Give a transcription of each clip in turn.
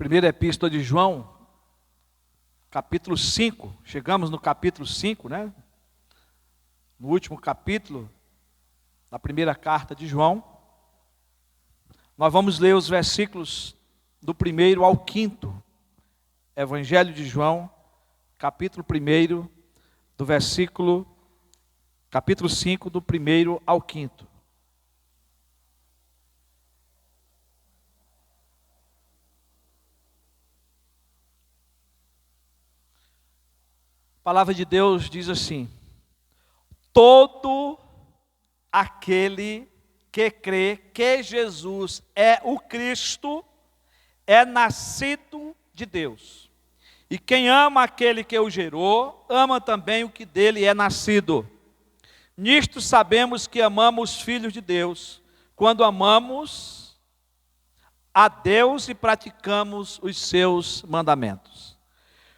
Primeira Epístola de João, capítulo 5. Chegamos no capítulo 5, né? No último capítulo da primeira carta de João. Nós vamos ler os versículos do 1º ao 5º. Evangelho de João, capítulo 1, do versículo, capítulo 5, do 1º ao 5º. A palavra de Deus diz assim: todo aquele que crê que Jesus é o Cristo é nascido de Deus. E quem ama aquele que o gerou, ama também o que dele é nascido. Nisto sabemos que amamos os filhos de Deus, quando amamos a Deus e praticamos os seus mandamentos.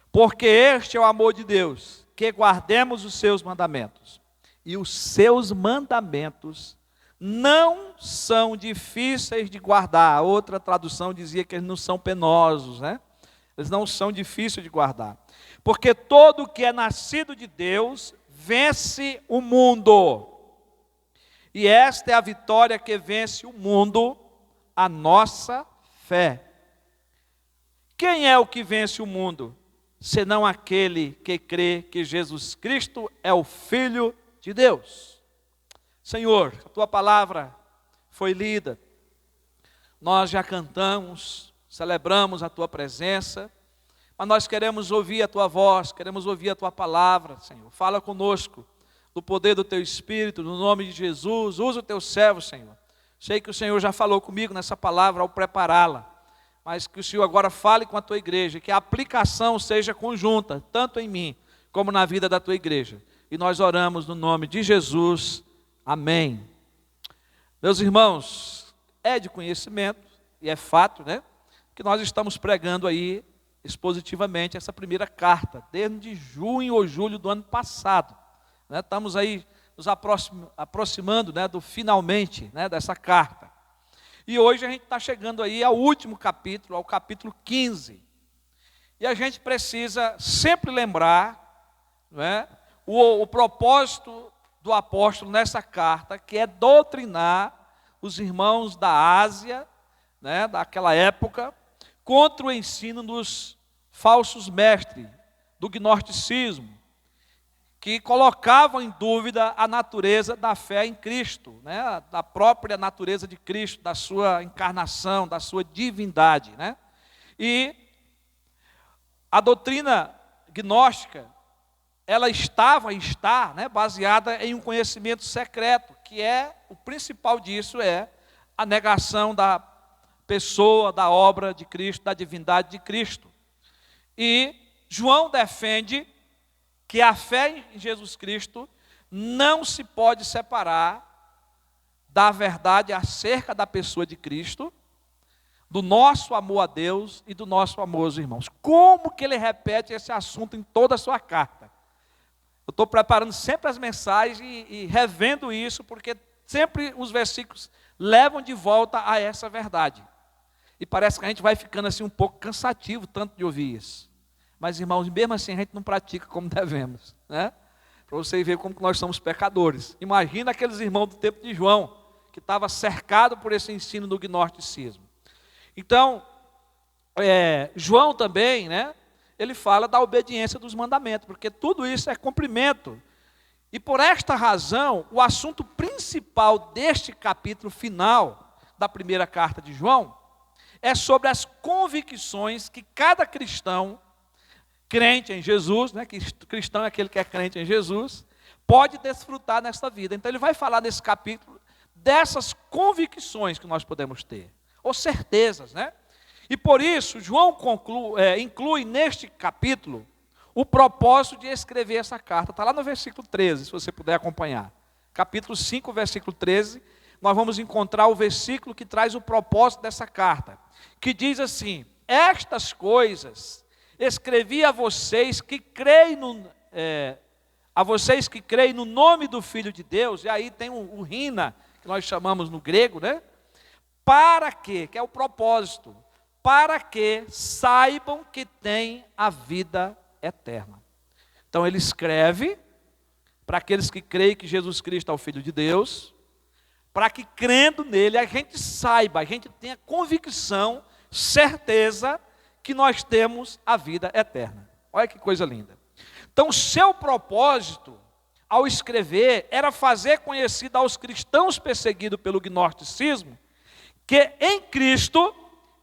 Porque este é o amor de Deus, que guardemos os seus mandamentos. E os seus mandamentos não são difíceis de guardar. A outra tradução dizia que eles não são penosos, né? Eles não são difíceis de guardar. Porque todo que é nascido de Deus vence o mundo. E esta é a vitória que vence o mundo, a nossa fé. Quem é o que vence o mundo? Senão aquele que crê que Jesus Cristo é o Filho de Deus. Senhor, a Tua palavra foi lida, nós já cantamos, celebramos a Tua presença, mas nós queremos ouvir a Tua voz, queremos ouvir a Tua palavra, Senhor. Fala conosco, do poder do Teu Espírito, no nome de Jesus, usa o Teu servo, Senhor. Sei que o Senhor já falou comigo nessa palavra ao prepará-la, mas que o Senhor agora fale com a Tua igreja, que a aplicação seja conjunta, tanto em mim, como na vida da Tua igreja. E nós oramos no nome de Jesus, amém. Meus irmãos, é de conhecimento, e é fato, né, que nós estamos pregando aí, expositivamente, essa primeira carta, desde junho ou julho do ano passado, né, estamos aí nos aproximando, né, do finalmente, né, dessa carta. E hoje a gente está chegando aí ao último capítulo, ao capítulo 15. E a gente precisa sempre lembrar, né, o propósito do apóstolo nessa carta, que é doutrinar os irmãos da Ásia, né, daquela época, contra o ensino dos falsos mestres, do gnosticismo, que colocavam em dúvida a natureza da fé em Cristo, né? Da própria natureza de Cristo, da sua encarnação, da sua divindade, né? E a doutrina gnóstica, ela estava e está, né, baseada em um conhecimento secreto, que é, o principal disso é a negação da pessoa, da obra de Cristo, da divindade de Cristo. E João defende que a fé em Jesus Cristo não se pode separar da verdade acerca da pessoa de Cristo, do nosso amor a Deus e do nosso amor aos irmãos. Como que ele repete esse assunto em toda a sua carta? Eu estou preparando sempre as mensagens e revendo isso, porque sempre os versículos levam de volta a essa verdade. E parece que a gente vai ficando assim um pouco cansativo tanto de ouvir isso. Mas, irmãos, mesmo assim a gente não pratica como devemos, né? Para você ver como que nós somos pecadores. Imagina aqueles irmãos do tempo de João, que estava cercado por esse ensino do gnosticismo. Então, João também, né, ele fala da obediência dos mandamentos, porque tudo isso é cumprimento. E por esta razão, o assunto principal deste capítulo final da primeira carta de João é sobre as convicções que cada cristão crente em Jesus, né, que cristão é aquele que é crente em Jesus, pode desfrutar nesta vida. Então ele vai falar nesse capítulo dessas convicções que nós podemos ter, ou certezas, né? E por isso João inclui neste capítulo o propósito de escrever essa carta. Está lá no versículo 13, se você puder acompanhar. Capítulo 5, versículo 13, nós vamos encontrar o versículo que traz o propósito dessa carta, que diz assim: estas coisas escrevi a vocês que creem no nome do Filho de Deus. E aí tem o rina, que nós chamamos no grego, né? Para quê? Que é o propósito. para que saibam que têm a vida eterna. Então ele escreve para aqueles que creem que Jesus Cristo é o Filho de Deus, para que crendo nele a gente saiba, a gente tenha convicção, certeza que nós temos a vida eterna. Olha que coisa linda. Então, seu propósito ao escrever era fazer conhecido aos cristãos perseguidos pelo gnosticismo que em Cristo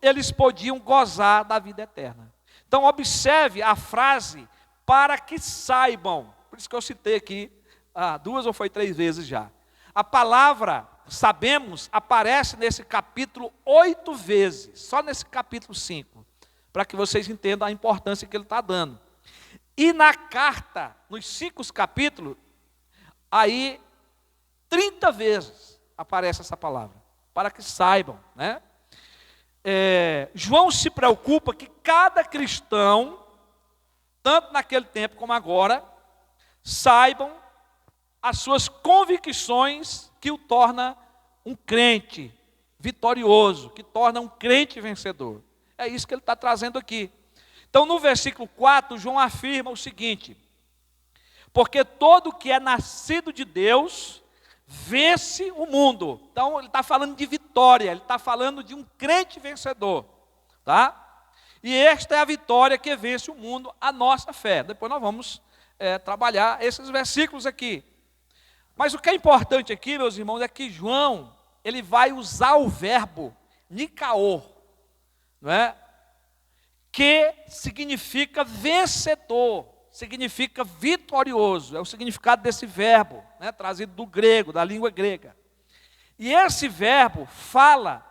eles podiam gozar da vida eterna. Então, observe a frase para que saibam. Por isso que eu citei aqui 2 ou foi 3 vezes já. A palavra sabemos aparece nesse capítulo 8 vezes, só nesse capítulo 5, para que vocês entendam a importância que ele está dando. E na carta, nos 5 capítulos, aí 30 vezes aparece essa palavra, para que saibam, né? João se preocupa que cada cristão, tanto naquele tempo como agora, saibam as suas convicções que o torna um crente vitorioso, que torna um crente vencedor. É isso que ele está trazendo aqui. Então, no versículo 4, João afirma o seguinte: porque todo que é nascido de Deus vence o mundo. Então, ele está falando de vitória, ele está falando de um crente vencedor, tá? E esta é a vitória que vence o mundo, a nossa fé. Depois nós vamos trabalhar esses versículos aqui. Mas o que é importante aqui, meus irmãos, é que João, ele vai usar o verbo nikaor, não é? Que significa vencedor, significa vitorioso, é o significado desse verbo, né, trazido do grego, da língua grega. E esse verbo fala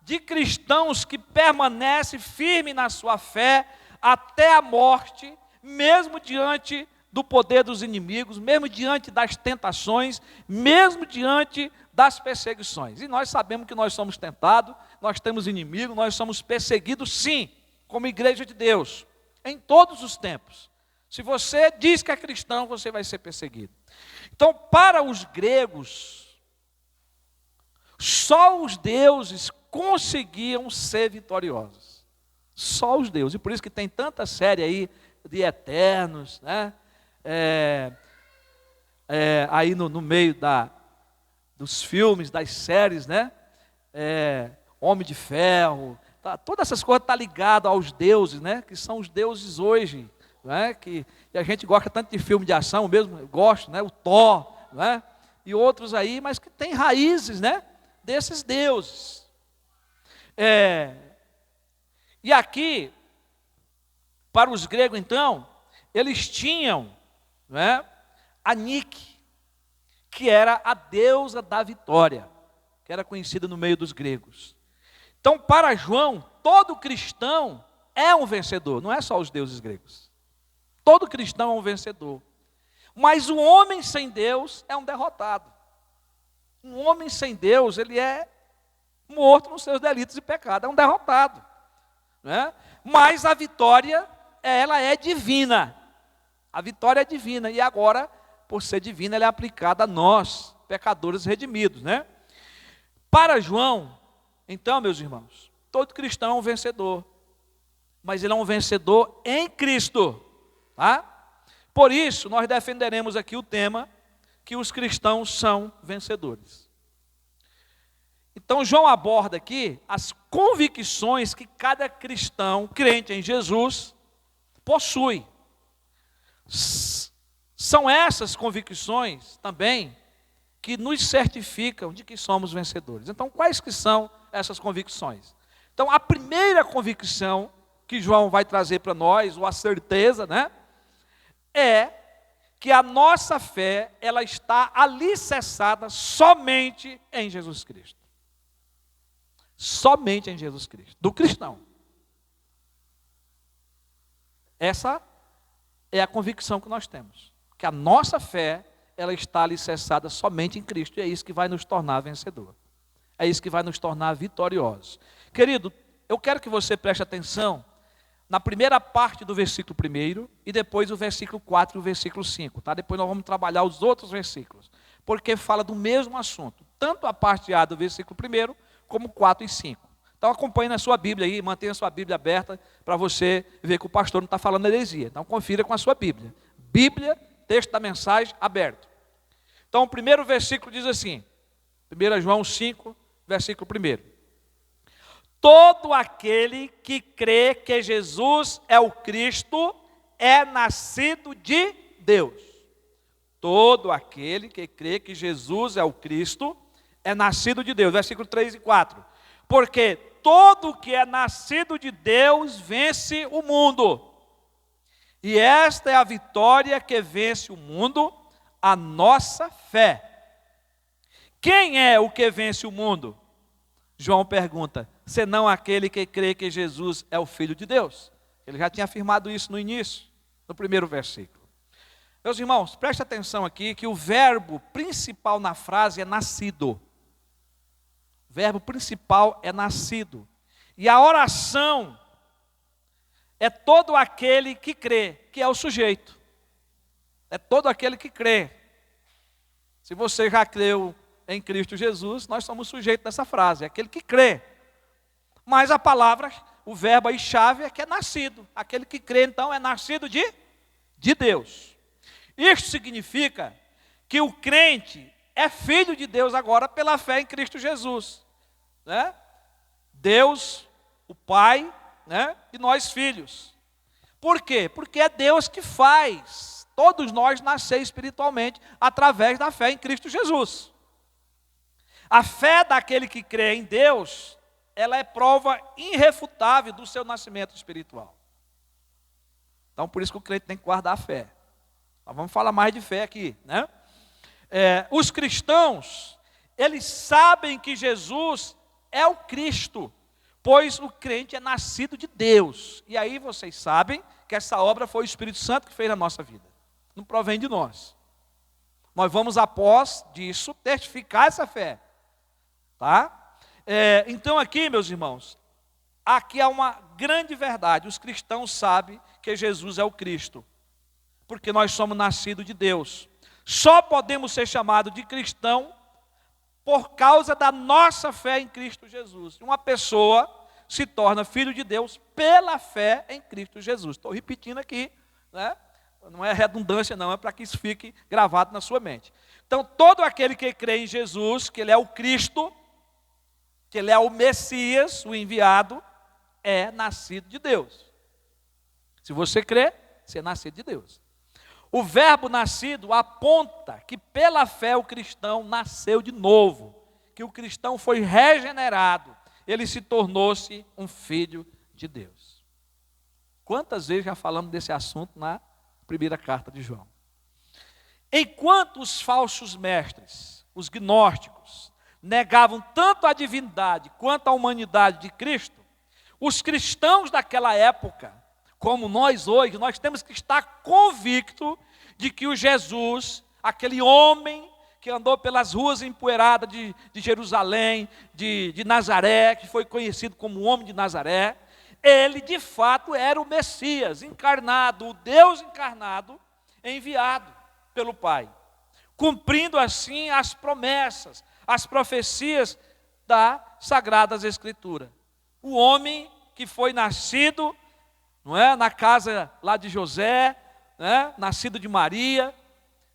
de cristãos que permanecem firmes na sua fé até a morte, mesmo diante do poder dos inimigos, mesmo diante das tentações, mesmo diante das perseguições. E nós sabemos que nós somos tentados, nós temos inimigos, nós somos perseguidos sim, como igreja de Deus, em todos os tempos. Se você diz que é cristão, você vai ser perseguido. Então, para os gregos, só os deuses conseguiam ser vitoriosos. Só os deuses. E por isso que tem tanta série aí de eternos, né? Aí no meio dos filmes, das séries, né? Homem de Ferro, todas essas coisas estão ligadas aos deuses, né? Que são os deuses hoje, né? E a gente gosta tanto de filme de ação, eu mesmo gosto, né? O Thor, né? E outros aí, mas que tem raízes, né? Desses deuses. E aqui, para os gregos então, eles tinham, né, a Nike, que era a deusa da vitória, que era conhecida no meio dos gregos. Então, para João, todo cristão é um vencedor, não é só os deuses gregos. Todo cristão é um vencedor. Mas o homem sem Deus é um derrotado. Um homem sem Deus, ele é morto nos seus delitos e pecados, é um derrotado, né? Mas a vitória, ela é divina. A vitória é divina, e agora, por ser divina, ela é aplicada a nós, pecadores redimidos, né? Para João, então, meus irmãos, todo cristão é um vencedor, mas ele é um vencedor em Cristo, tá? Por isso, nós defenderemos aqui o tema que os cristãos são vencedores. Então, João aborda aqui as convicções que cada cristão crente em Jesus possui. São essas convicções também que nos certificam de que somos vencedores. Então, quais que são essas convicções? Então, a primeira convicção que João vai trazer para nós, ou a certeza, né, é que a nossa fé, ela está alicerçada somente em Jesus Cristo. Somente em Jesus Cristo, do cristão. Essa é a convicção que nós temos, que a nossa fé, ela está alicerçada somente em Cristo, e é isso que vai nos tornar vencedor. É isso que vai nos tornar vitoriosos. Querido, eu quero que você preste atenção na primeira parte do versículo 1 e depois o versículo 4 e o versículo 5, tá? Depois nós vamos trabalhar os outros versículos, porque fala do mesmo assunto, tanto a parte A do versículo 1 como 4 e 5. Então acompanhe na sua Bíblia aí, mantenha a sua Bíblia aberta para você ver que o pastor não está falando heresia. Então confira com a sua Bíblia. Bíblia, texto da mensagem, aberto. Então o primeiro versículo diz assim, 1 João 5, versículo 1. Todo aquele que crê que Jesus é o Cristo é nascido de Deus. Todo aquele que crê que Jesus é o Cristo é nascido de Deus. Versículo 3 e 4. Porque todo que é nascido de Deus vence o mundo. E esta é a vitória que vence o mundo, a nossa fé. Quem é o que vence o mundo? João pergunta, senão aquele que crê que Jesus é o Filho de Deus. Ele já tinha afirmado isso no início, no primeiro versículo. Meus irmãos, preste atenção aqui que o verbo principal na frase é nascido. O verbo principal é nascido. E a oração é todo aquele que crê, que é o sujeito. É todo aquele que crê. Se você já creu em Cristo Jesus, nós somos sujeitos dessa frase, é aquele que crê. Mas a palavra, o verbo aí chave é que é nascido. Aquele que crê então é nascido de Deus. Isso significa que o crente é filho de Deus agora pela fé em Cristo Jesus. Né? Deus, o Pai, né? E nós filhos. Por quê? Porque é Deus que faz todos nós nascer espiritualmente através da fé em Cristo Jesus. A fé daquele que crê em Deus, ela é prova irrefutável do seu nascimento espiritual. Então por isso que o crente tem que guardar a fé. Nós vamos falar mais de fé aqui, né? Os cristãos, eles sabem que Jesus é o Cristo, pois o crente é nascido de Deus. E aí vocês sabem que essa obra foi o Espírito Santo que fez na nossa vida. Não provém de nós. Nós vamos, após disso, testificar essa fé. Tá? Então aqui, meus irmãos, aqui há uma grande verdade. Os cristãos sabem que Jesus é o Cristo, porque nós somos nascidos de Deus. Só podemos ser chamados de cristão por causa da nossa fé em Cristo Jesus. Uma pessoa se torna filho de Deus pela fé em Cristo Jesus. Estou repetindo aqui, né? Não é redundância não, é para que isso fique gravado na sua mente. Então todo aquele que crê em Jesus, que Ele é o Cristo, que Ele é o Messias, o enviado, é nascido de Deus. Se você crê, você é nascido de Deus. O verbo nascido aponta que pela fé o cristão nasceu de novo, que o cristão foi regenerado, ele se tornou-se um filho de Deus. Quantas vezes já falamos desse assunto na primeira carta de João? Enquanto os falsos mestres, os gnósticos, negavam tanto a divindade quanto a humanidade de Cristo, os cristãos daquela época, como nós hoje, nós temos que estar convictos de que o Jesus, aquele homem que andou pelas ruas empoeiradas de Jerusalém, de Nazaré, que foi conhecido como o homem de Nazaré, ele de fato era o Messias encarnado, o Deus encarnado, enviado pelo Pai, cumprindo assim as promessas, as profecias das Sagradas Escrituras. O homem que foi nascido, não é, na casa lá de José, né, nascido de Maria,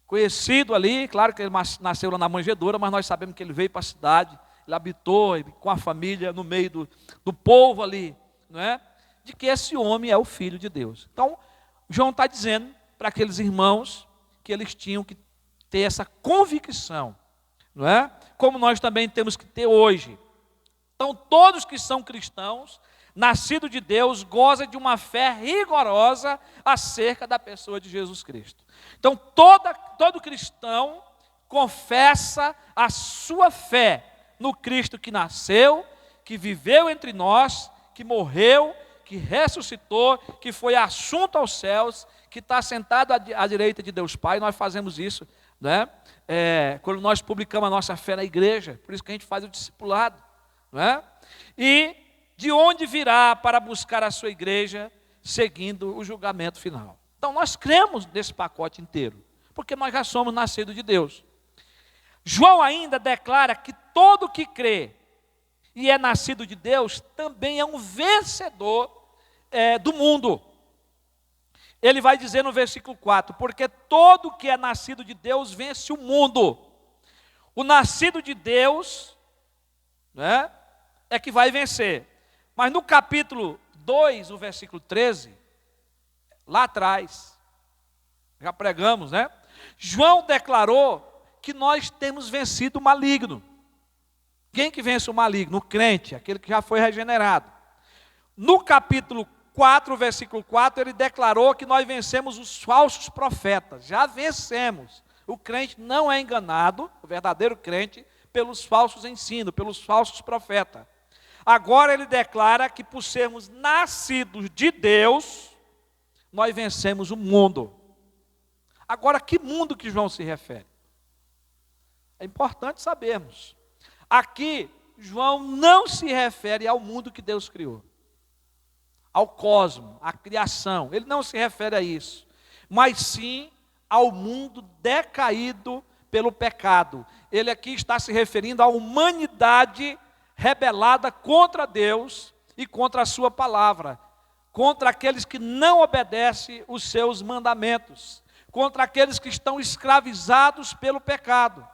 conhecido ali, claro que ele nasceu lá na manjedoura, mas nós sabemos que ele veio para a cidade, ele habitou com a família no meio do povo ali, não é? De que esse homem é o Filho de Deus. Então, João está dizendo para aqueles irmãos que eles tinham que ter essa convicção, não é? Como nós também temos que ter hoje. Então, todos que são cristãos, nascidos de Deus, gozam de uma fé rigorosa acerca da pessoa de Jesus Cristo. Então, todo cristão confessa a sua fé no Cristo que nasceu, que viveu entre nós, que morreu, que ressuscitou, que foi assunto aos céus, que está sentado à direita de Deus Pai. Nós fazemos isso, né? Quando nós publicamos a nossa fé na igreja, por isso que a gente faz o discipulado, né? E de onde virá para buscar a sua igreja, seguindo o julgamento final. Então nós cremos nesse pacote inteiro, porque nós já somos nascidos de Deus. João ainda declara que todo que crê e é nascido de Deus, também é um vencedor do mundo. Ele vai dizer no versículo 4, porque todo que é nascido de Deus vence o mundo. O nascido de Deus, né, é que vai vencer. Mas no capítulo 2, o versículo 13, lá atrás, já pregamos, né? João declarou que nós temos vencido o maligno. Quem que vence o maligno? O crente, aquele que já foi regenerado. No capítulo 4, versículo 4, ele declarou que nós vencemos os falsos profetas. Já vencemos. O crente não é enganado, o verdadeiro crente, pelos falsos ensinos, pelos falsos profetas. Agora ele declara que por sermos nascidos de Deus, nós vencemos o mundo. Agora, que mundo que João se refere? É importante sabermos. Aqui, João não se refere ao mundo que Deus criou, ao cosmos, à criação. Ele não se refere a isso, mas sim ao mundo decaído pelo pecado. Ele aqui está se referindo à humanidade rebelada contra Deus e contra a sua palavra, contra aqueles que não obedecem os seus mandamentos, contra aqueles que estão escravizados pelo pecado,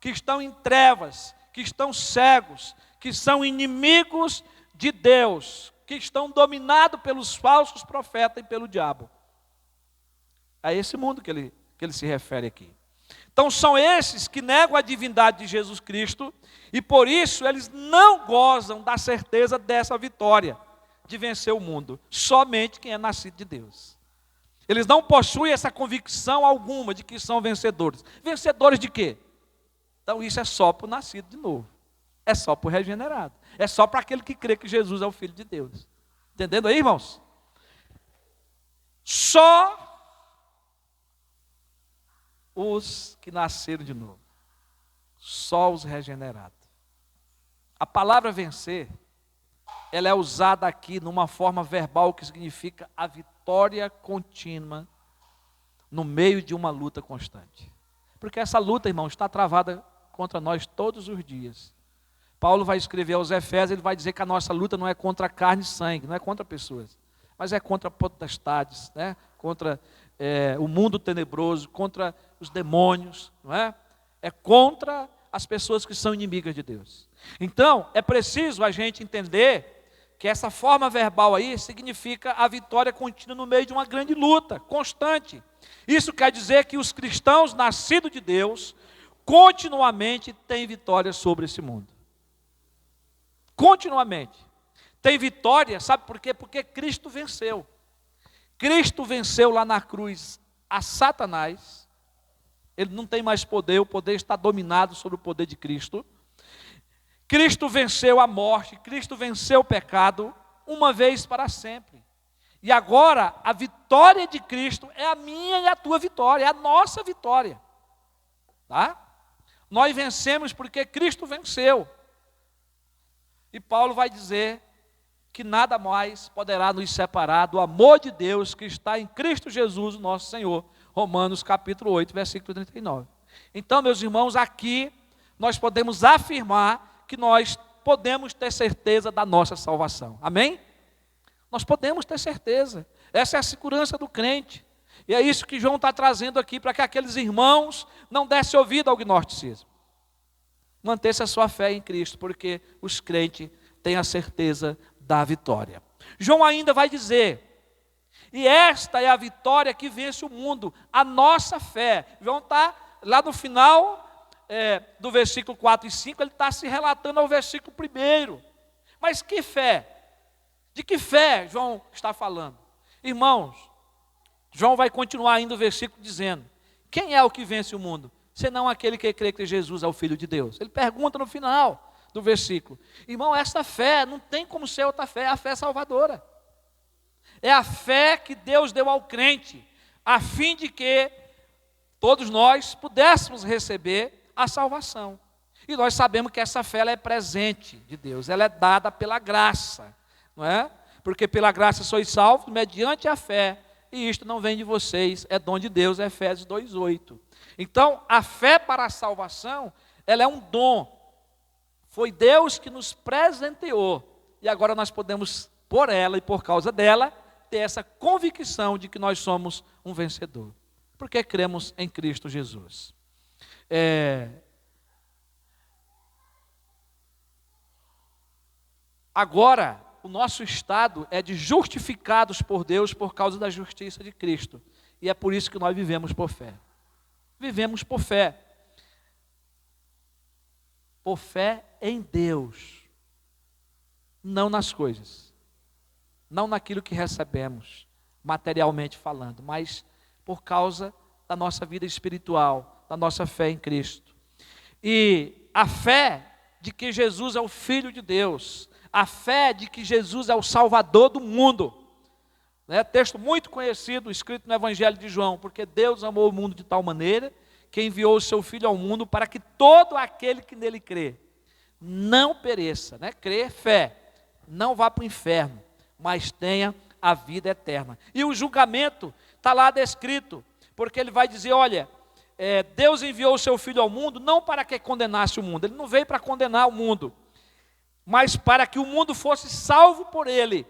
que estão em trevas, que estão cegos, que são inimigos de Deus, que estão dominados pelos falsos profetas e pelo diabo. É esse mundo que ele se refere aqui. Então são esses que negam a divindade de Jesus Cristo e por isso eles não gozam da certeza dessa vitória, de vencer o mundo. Somente quem é nascido de Deus. Eles não possuem essa convicção alguma de que são vencedores. Vencedores de quê? Então isso é só para o nascido de novo. É só para o regenerado. É só para aquele que crê que Jesus é o Filho de Deus. Entendendo aí, irmãos? Só os que nasceram de novo. Só os regenerados. A palavra vencer, ela é usada aqui numa forma verbal que significa a vitória contínua no meio de uma luta constante. Porque essa luta, irmão, está travada contra nós todos os dias. Paulo vai escrever aos Efésios, ele vai dizer que a nossa luta não é contra carne e sangue, não é contra pessoas, mas é contra potestades, né? Contra o mundo tenebroso, contra os demônios, não é? É contra as pessoas que são inimigas de Deus. Então, é preciso a gente entender que essa forma verbal aí significa a vitória contínua no meio de uma grande luta, constante. Isso quer dizer que os cristãos nascidos de Deus continuamente têm vitória sobre esse mundo. Continuamente. Tem vitória, sabe por quê? Porque Cristo venceu. Cristo venceu lá na cruz a Satanás. Ele não tem mais poder, o poder está dominado sobre o poder de Cristo. Cristo venceu a morte, Cristo venceu o pecado, uma vez para sempre. E agora, a vitória de Cristo é a minha e a tua vitória, é a nossa vitória. Tá? Nós vencemos porque Cristo venceu. E Paulo vai dizer que nada mais poderá nos separar do amor de Deus que está em Cristo Jesus, nosso Senhor. Romanos capítulo 8, versículo 39. Então, meus irmãos, aqui nós podemos afirmar que nós podemos ter certeza da nossa salvação. Amém? Nós podemos ter certeza. Essa é a segurança do crente. E é isso que João está trazendo aqui, para que aqueles irmãos não dessem ouvido ao gnosticismo. Manter-se a sua fé em Cristo, porque os crentes têm a certeza da vitória. João ainda vai dizer, e esta é a vitória que vence o mundo, a nossa fé. João está lá no final do versículo 4 e 5, ele está se relatando ao versículo 1. Mas que fé? De que fé João está falando? Irmãos, João vai continuar ainda o versículo dizendo, quem é o que vence o mundo? Senão aquele que crê que Jesus é o Filho de Deus. Ele pergunta no final do versículo, irmão, essa fé não tem como ser outra fé, é a fé salvadora. É a fé que Deus deu ao crente, a fim de que todos nós pudéssemos receber a salvação. E nós sabemos que essa fé ela é presente de Deus, ela é dada pela graça, não é? Porque pela graça sois salvos mediante a fé, e isto não vem de vocês, é dom de Deus, Efésios 2:8. Então, a fé para a salvação, ela é um dom Foi Deus que nos presenteou. E agora nós podemos, por ela e por causa dela, ter essa convicção de que nós somos um vencedor. Porque cremos em Cristo Jesus. Agora, o nosso estado é de justificados por Deus por causa da justiça de Cristo. E é por isso que nós vivemos por fé. Vivemos por fé. Por fé em Deus. Não nas coisas. Não naquilo que recebemos, materialmente falando, mas por causa da nossa vida espiritual, da nossa fé em Cristo. E a fé de que Jesus é o Filho de Deus, a fé de que Jesus é o Salvador do mundo. Texto muito conhecido, escrito no Evangelho de João, porque Deus amou o mundo de tal maneira que enviou o seu Filho ao mundo para que todo aquele que nele crê não pereça, crer, fé, não vá para o inferno, mas tenha a vida eterna. E o julgamento está lá descrito, porque ele vai dizer, olha, Deus enviou o seu Filho ao mundo, não para que condenasse o mundo, ele não veio para condenar o mundo, mas para que o mundo fosse salvo por ele.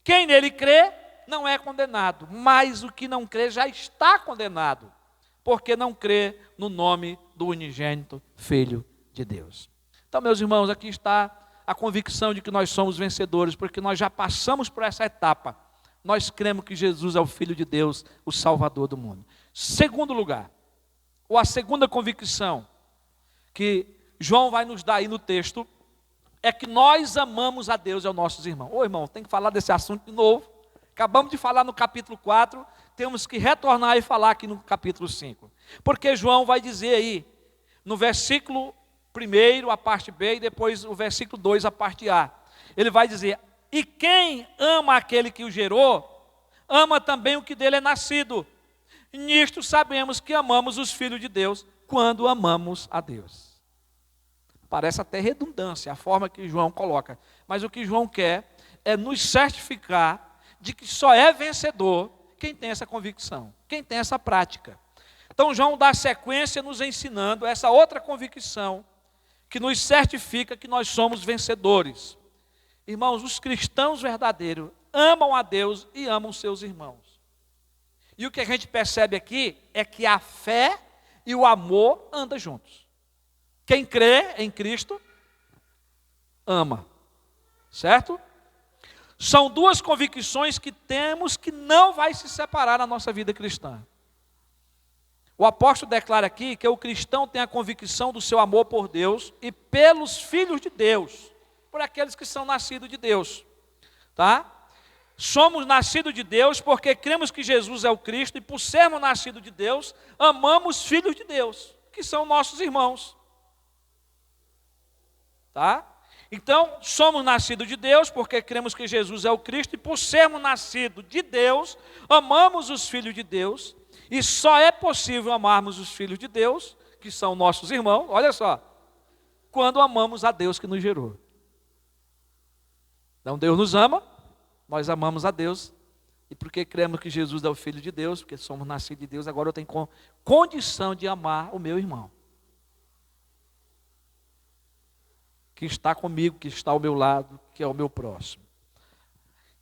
Quem nele crê, não é condenado, mas o que não crê já está condenado, porque não crê no nome do unigênito Filho de Deus. Então, meus irmãos, aqui está a convicção de que nós somos vencedores, porque nós já passamos por essa etapa. Nós cremos que Jesus é o Filho de Deus, o Salvador do mundo. Segundo lugar, ou a segunda convicção que João vai nos dar aí no texto, é que nós amamos a Deus e aos nossos irmãos. Ô irmão, tem que falar desse assunto de novo. Acabamos de falar no capítulo 4, temos que retornar e falar aqui no capítulo 5. Porque João vai dizer aí, no versículo 1, a parte B, e depois o versículo 2, a parte A. Ele vai dizer, e quem ama aquele que o gerou, ama também o que dele é nascido. Nisto sabemos que amamos os filhos de Deus, quando amamos a Deus. Parece até redundância, a forma que João coloca. Mas o que João quer é nos certificar de que só é vencedor quem tem essa convicção, quem tem essa prática. Então João dá sequência nos ensinando essa outra convicção, que nos certifica que nós somos vencedores. Irmãos, os cristãos verdadeiros amam a Deus e amam seus irmãos. E o que a gente percebe aqui é que a fé e o amor andam juntos. Quem crê em Cristo, ama. Certo? São duas convicções que temos que não vai se separar na nossa vida cristã. O apóstolo declara aqui que o cristão tem a convicção do seu amor por Deus e pelos filhos de Deus, por aqueles que são nascidos de Deus. Tá? Somos nascidos de Deus porque cremos que Jesus é o Cristo e por sermos nascidos de Deus, amamos filhos de Deus, que são nossos irmãos. Tá? Então, somos nascidos de Deus porque cremos que Jesus é o Cristo e por sermos nascidos de Deus, amamos os filhos de Deus. E só é possível amarmos os filhos de Deus, que são nossos irmãos, olha só, quando amamos a Deus que nos gerou. Então Deus nos ama, nós amamos a Deus, e porque cremos que Jesus é o Filho de Deus, porque somos nascidos de Deus, agora eu tenho condição de amar o meu irmão, que está comigo, que está ao meu lado, que é o meu próximo.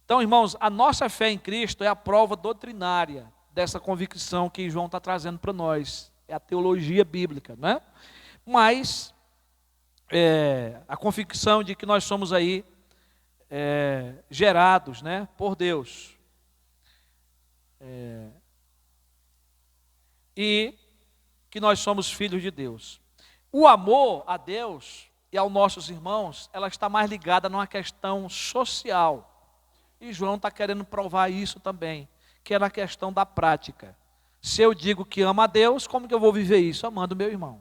Então, irmãos, a nossa fé em Cristo é a prova doutrinária dessa convicção que João está trazendo para nós. É a teologia bíblica, não é? Mas a convicção de que nós somos aí gerados, né, por Deus. E que nós somos filhos de Deus. O amor a Deus e aos nossos irmãos, ela está mais ligada numa questão social. E João está querendo provar isso também, que é na questão da prática. Se eu digo que amo a Deus, como que eu vou viver isso? Amando meu irmão.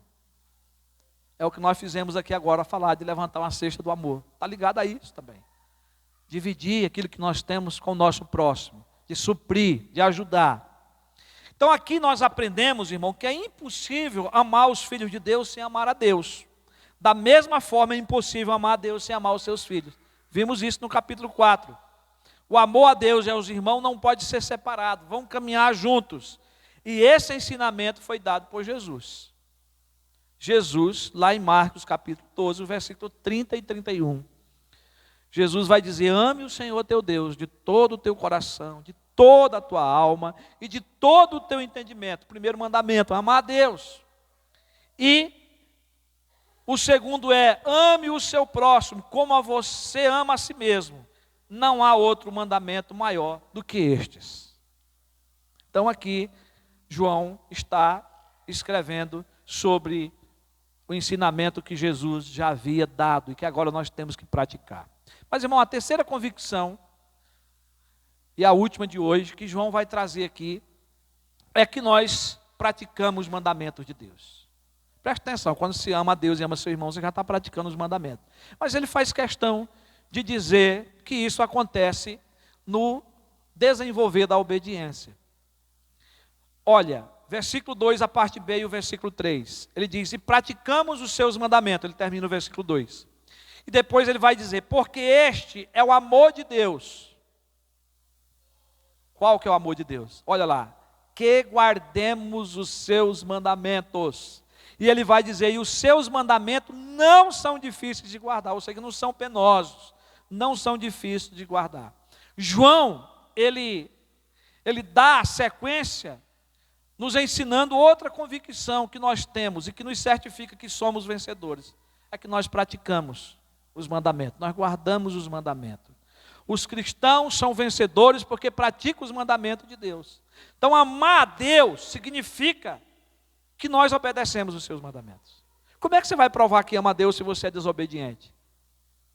É o que nós fizemos aqui agora, falar de levantar uma cesta do amor. Está ligado a isso também. Dividir aquilo que nós temos com o nosso próximo, de suprir, de ajudar. Então aqui nós aprendemos, irmão, que é impossível amar os filhos de Deus sem amar a Deus. Da mesma forma é impossível amar a Deus sem amar os seus filhos. Vimos isso no capítulo 4. O amor a Deus e aos irmãos não pode ser separado, vão caminhar juntos. E esse ensinamento foi dado por Jesus. Jesus, lá em Marcos capítulo 12, o versículo 30 e 31. Jesus vai dizer: ame o Senhor teu Deus de todo o teu coração, de toda a tua alma e de todo o teu entendimento. Primeiro mandamento, amar a Deus. E o segundo é: ame o seu próximo como a você ama a si mesmo. Não há outro mandamento maior do que estes. Então aqui, João está escrevendo sobre o ensinamento que Jesus já havia dado e que agora nós temos que praticar. Mas, irmão, a terceira convicção, e a última de hoje, que João vai trazer aqui, é que nós praticamos os mandamentos de Deus. Preste atenção, quando se ama a Deus e ama seu irmão, você já está praticando os mandamentos. Mas ele faz questão de dizer que isso acontece no desenvolver da obediência. Olha, versículo 2, a parte B e o versículo 3. Ele diz: e praticamos os seus mandamentos. Ele termina o versículo 2. E depois ele vai dizer: porque este é o amor de Deus. Qual que é o amor de Deus? Olha lá: que guardemos os seus mandamentos. E ele vai dizer: e os seus mandamentos não são difíceis de guardar, ou seja, não são penosos, não são difíceis de guardar. João, ele dá a sequência, nos ensinando outra convicção que nós temos e que nos certifica que somos vencedores. É que nós praticamos os mandamentos, nós guardamos os mandamentos. Os cristãos são vencedores porque praticam os mandamentos de Deus. Então, amar a Deus significa que nós obedecemos os seus mandamentos. Como é que você vai provar que ama a Deus se você é desobediente?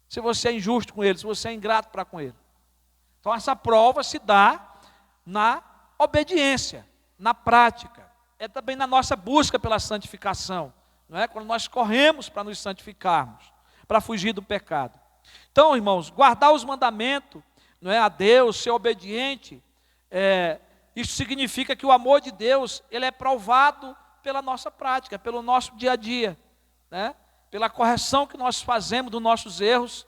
Se você é injusto com Ele, se você é ingrato para com Ele? Então, essa prova se dá na obediência, na prática. É também na nossa busca pela santificação, não é? Quando nós corremos para nos santificarmos, para fugir do pecado. Então, irmãos, guardar os mandamentos, não é, a Deus, ser obediente, isso significa que o amor de Deus, ele é provado pela nossa prática, pelo nosso dia a dia, né? Pela correção que nós fazemos dos nossos erros.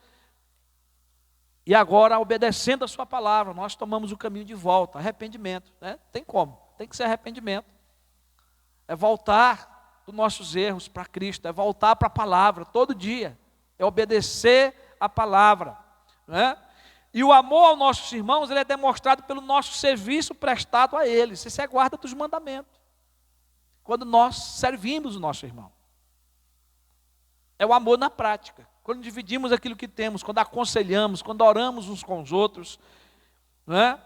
E agora, obedecendo a sua palavra, nós tomamos o caminho de volta, arrependimento, né? Tem como, tem que ser arrependimento. É voltar dos nossos erros para Cristo, é voltar para a palavra todo dia, é obedecer a palavra, né? E o amor aos nossos irmãos, ele é demonstrado pelo nosso serviço prestado a eles. Isso é guarda dos mandamentos. Quando nós servimos o nosso irmão. É o amor na prática. Quando dividimos aquilo que temos, quando aconselhamos, quando oramos uns com os outros, né?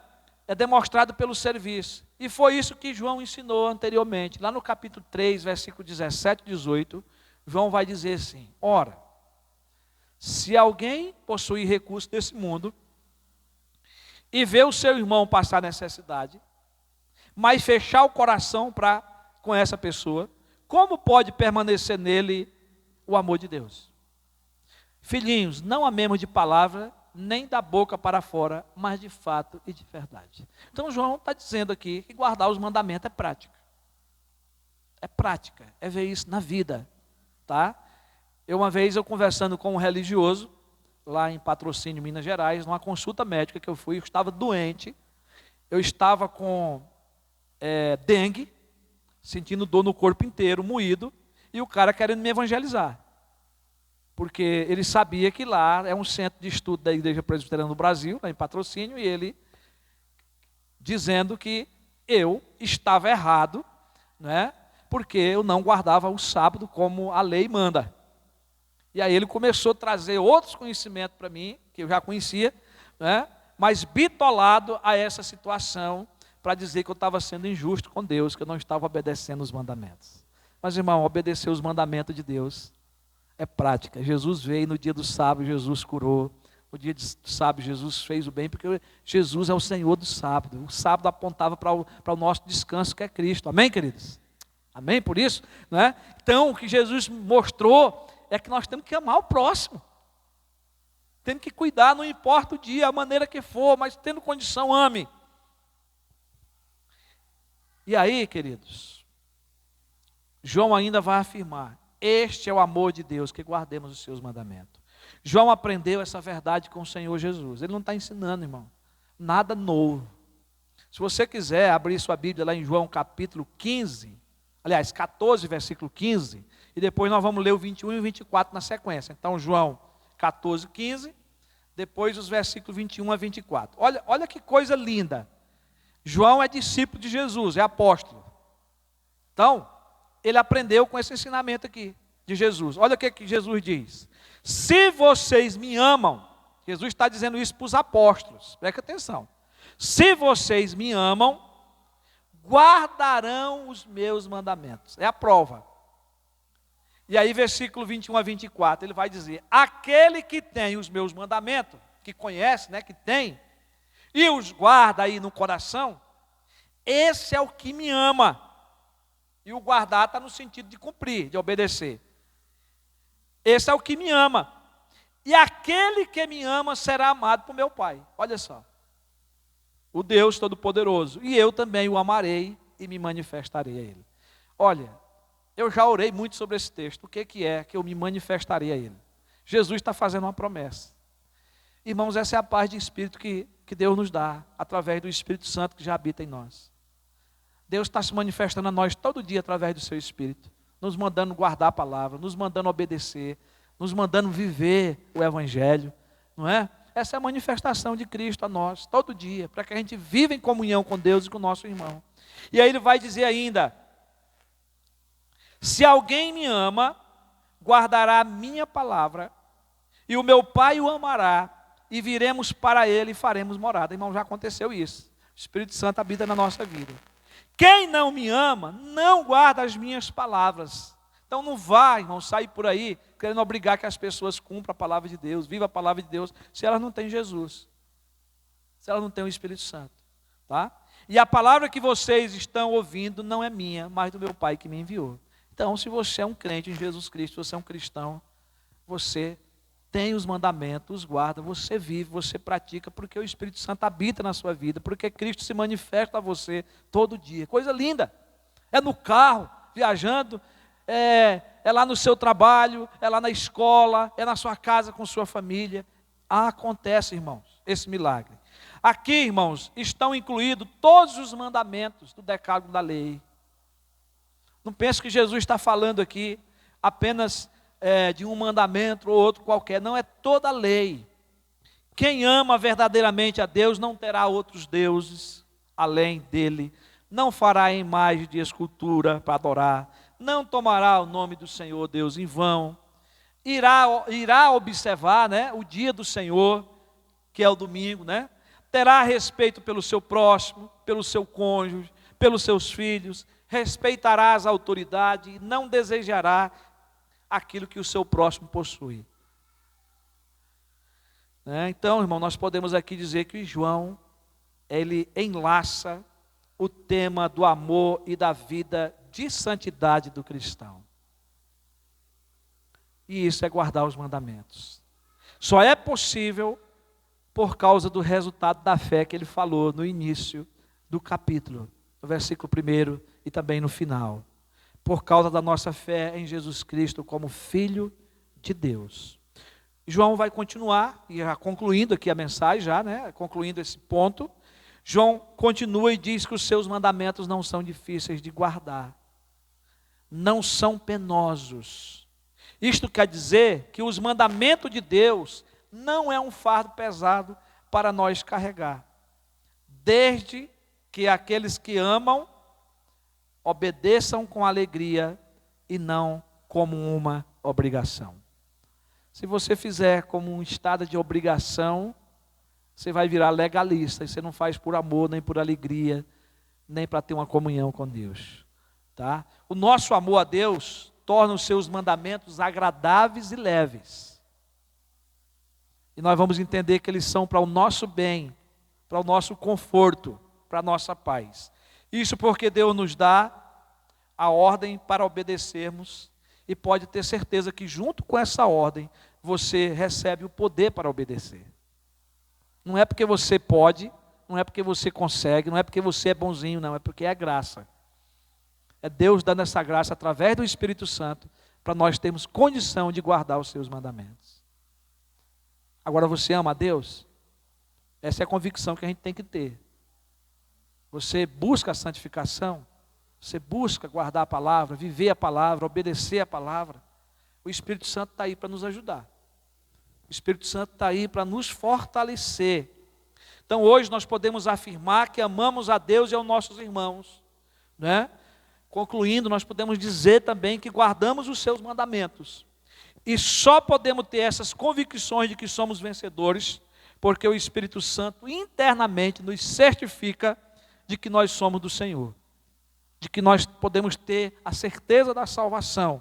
É demonstrado pelo serviço. E foi isso que João ensinou anteriormente. Lá no capítulo 3, versículo 17 e 18, João vai dizer assim: ora, se alguém possuir recursos desse mundo e ver o seu irmão passar necessidade, mas fechar o coração com essa pessoa, como pode permanecer nele o amor de Deus? Filhinhos, não amemos de palavra, nem da boca para fora, mas de fato e de verdade. Então João está dizendo aqui que guardar os mandamentos é prática. É prática, é ver isso na vida, tá? Uma vez eu conversando com um religioso, lá em Patrocínio, Minas Gerais, numa consulta médica que eu fui, eu estava doente, eu estava com dengue, sentindo dor no corpo inteiro, moído, e o cara querendo me evangelizar. Porque ele sabia que lá é um centro de estudo da Igreja Presbiteriana do Brasil, lá em Patrocínio, e ele dizendo que eu estava errado, né, porque eu não guardava o sábado como a lei manda. E aí ele começou a trazer outros conhecimentos para mim, que eu já conhecia, né, mas bitolado a essa situação, para dizer que eu estava sendo injusto com Deus, que eu não estava obedecendo os mandamentos. Mas, irmão, obedecer os mandamentos de Deus é prática. Jesus veio no dia do sábado, Jesus curou. No dia do sábado, Jesus fez o bem, porque Jesus é o Senhor do sábado. O sábado apontava para o nosso descanso, que é Cristo. Amém, queridos? Amém? Por isso, não é? Então, o que Jesus mostrou é que nós temos que amar o próximo. Temos que cuidar, não importa o dia, a maneira que for, mas tendo condição, ame. E aí, queridos, João ainda vai afirmar: este é o amor de Deus, que guardemos os seus mandamentos. João aprendeu essa verdade com o Senhor Jesus. Ele não está ensinando, irmão, nada novo. Se você quiser abrir sua Bíblia lá em João capítulo 15, aliás, 14, versículo 15, e depois nós vamos ler o 21 e o 24 na sequência. Então, João 14, 15, depois os versículos 21 a 24. Olha que coisa linda. João é discípulo de Jesus, é apóstolo. Então, ele aprendeu com esse ensinamento aqui de Jesus. Olha o que Jesus diz. Se vocês me amam, Jesus está dizendo isso para os apóstolos, presta atenção. Se vocês me amam, guardarão os meus mandamentos. É a prova. E aí, versículo 21 a 24, ele vai dizer: aquele que tem os meus mandamentos, que conhece, né, que tem, e os guarda aí no coração, esse é o que me ama. E o guardar está no sentido de cumprir, de obedecer. Esse é o que me ama. E aquele que me ama será amado por meu Pai. Olha só. O Deus Todo-Poderoso. E eu também o amarei e me manifestarei a Ele. Olha, eu já orei muito sobre esse texto. O que é que eu me manifestarei a Ele? Jesus está fazendo uma promessa. Irmãos, essa é a paz de espírito que Deus nos dá, através do Espírito Santo que já habita em nós. Deus está se manifestando a nós todo dia através do seu Espírito, nos mandando guardar a palavra, nos mandando obedecer, nos mandando viver o Evangelho, não é? Essa é a manifestação de Cristo a nós, todo dia, para que a gente viva em comunhão com Deus e com o nosso irmão. E aí ele vai dizer ainda: se alguém me ama, guardará a minha palavra, e o meu Pai o amará, e viremos para ele e faremos morada. Irmão, já aconteceu isso. O Espírito Santo habita na nossa vida. Quem não me ama, não guarda as minhas palavras. Então não vá, irmão, sair por aí querendo obrigar que as pessoas cumpram a palavra de Deus, vivam a palavra de Deus, se elas não têm Jesus, se elas não têm o Espírito Santo, tá? E a palavra que vocês estão ouvindo não é minha, mas do meu Pai que me enviou. Então, se você é um crente em Jesus Cristo, você é um cristão, você tem os mandamentos, os guarda, você vive, você pratica, porque o Espírito Santo habita na sua vida, porque Cristo se manifesta a você todo dia. Coisa linda. É no carro, viajando, é lá no seu trabalho, é lá na escola, é na sua casa com sua família. Acontece, irmãos, esse milagre. Aqui, irmãos, estão incluídos todos os mandamentos do decálogo da lei. Não pense que Jesus está falando aqui apenas de um mandamento ou outro qualquer. Não, é toda a lei. Quem ama verdadeiramente a Deus não terá outros deuses além dele. Não fará imagem de escultura para adorar. Não tomará o nome do Senhor Deus em vão. Irá observar, né, o dia do Senhor, que é o domingo, né? Terá respeito pelo seu próximo, pelo seu cônjuge, pelos seus filhos. Respeitará as autoridades e não desejará aquilo que o seu próximo possui. Então, irmão, nós podemos aqui dizer que João, ele enlaça o tema do amor e da vida de santidade do cristão. E isso é guardar os mandamentos. Só é possível por causa do resultado da fé que ele falou no início do capítulo, no versículo 1 e também no final. Por causa da nossa fé em Jesus Cristo como Filho de Deus. João vai continuar, e já concluindo aqui a mensagem, concluindo esse ponto, João continua e diz que os seus mandamentos não são difíceis de guardar, não são penosos. Isto quer dizer que os mandamentos de Deus não é um fardo pesado para nós carregar, desde que aqueles que amam obedeçam com alegria e não como uma obrigação. Se você fizer como um estado de obrigação, você vai virar legalista, e você não faz por amor, nem por alegria, nem para ter uma comunhão com Deus. Tá? O nosso amor a Deus torna os seus mandamentos agradáveis e leves. E nós vamos entender que eles são para o nosso bem, para o nosso conforto, para a nossa paz. Isso porque Deus nos dá a ordem para obedecermos, e pode ter certeza que junto com essa ordem, você recebe o poder para obedecer. Não é porque você pode, não é porque você consegue, não é porque você é bonzinho, não, é porque é graça. É Deus dando essa graça através do Espírito Santo, para nós termos condição de guardar os seus mandamentos. Agora, você ama a Deus? Essa é a convicção que a gente tem que ter. Você busca a santificação? você busca guardar a palavra, viver a palavra, obedecer a palavra, o Espírito Santo está aí para nos ajudar. O Espírito Santo está aí para nos fortalecer. Então hoje nós podemos afirmar que amamos a Deus e aos nossos irmãos, né? Concluindo, nós podemos dizer também que guardamos os seus mandamentos. E só podemos ter essas convicções de que somos vencedores, porque o Espírito Santo internamente nos certifica de que nós somos do Senhor. De que nós podemos ter a certeza da salvação.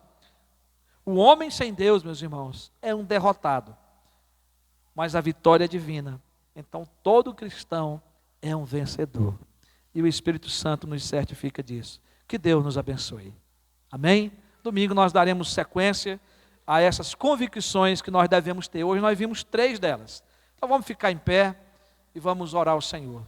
O homem sem Deus, meus irmãos, é um derrotado. Mas a vitória é divina. Então todo cristão é um vencedor. E o Espírito Santo nos certifica disso. Que Deus nos abençoe. Amém? Domingo nós daremos sequência a essas convicções que nós devemos ter. Hoje nós vimos 3 delas. Então vamos ficar em pé e vamos orar ao Senhor.